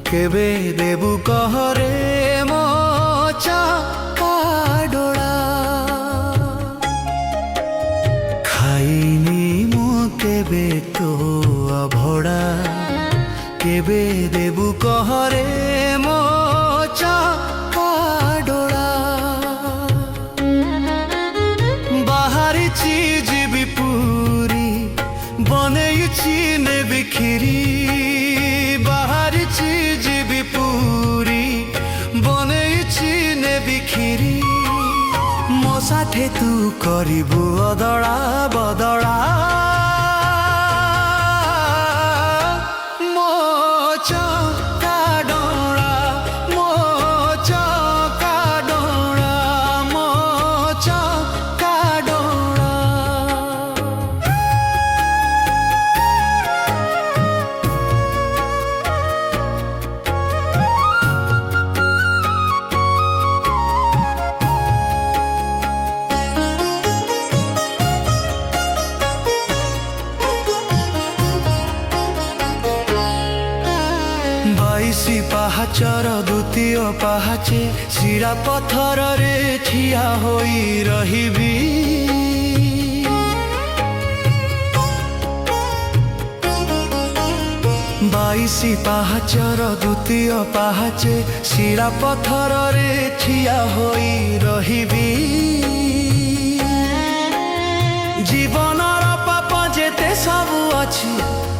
केबे देबु कहरे मो चका डोळा खाइनी मो केबे तो अभड़ा केबे देबु कहरे मो चका डोळा बाहरी चीज भी पूरी बनेयुची ने बिखिरी बाहरी चीज भी पूरी बनेयुची ने बिखिरी मो साथे तू करिबु अदड़ा बदड़ा मो चका डोळा मो चका डोळा मो चका डोळा बाईसी पाहाचर द्वितीय पाहाचे शिरा पथर रे ठिया होई रहिबी बाईसी पाहाचर द्वितीय पाहाचे शिरा पथर रे ठिया होई रहिबी जीवनर पाप जेते सबु अछि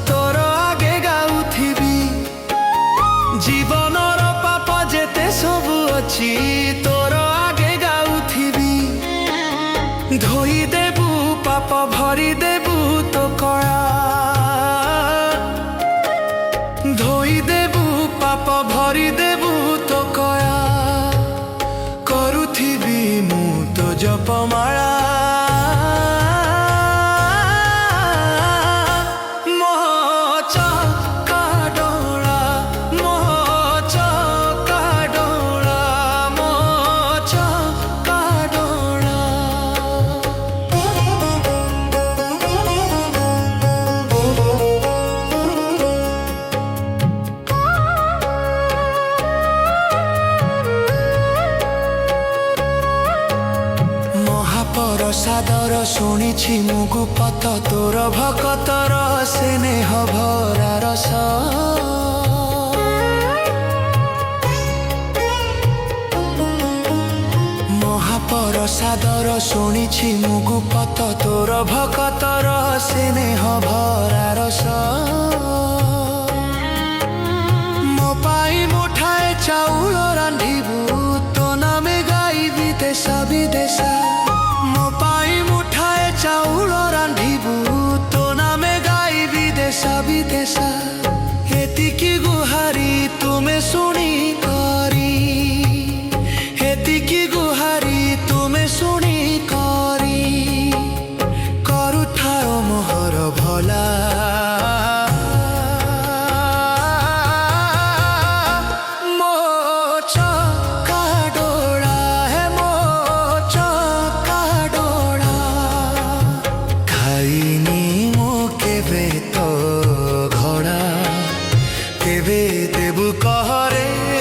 तोर आगे गाउथिबी जीवनर पाप जेते सबु अछि तोर आगे गाउथिबी धोई देबु पाप भरी देबु तो कळा धोई देबु पाप भरी देबु तो कळा करुथिबी मु तो जपमाला प्रसादर शुणिछि मुगुपत तोर भकतर स्नेह भरा रस महाप्रसादर शुणिछि मुगुपत तोर भकतर स्नेह भरा रस मो पाई मुठाए चाउल रांधिबु तो नामे गाइबी देशा विदेशा मो पाई मुठाए चाउल रांधिबु तो नामे गाइबी देशा विदेशा एतिकी गुहारी तुमे शुणी करी एतिकी गुहारी तुमे शुणी करी करुथाओ मोहर भला केबे देबु कहरे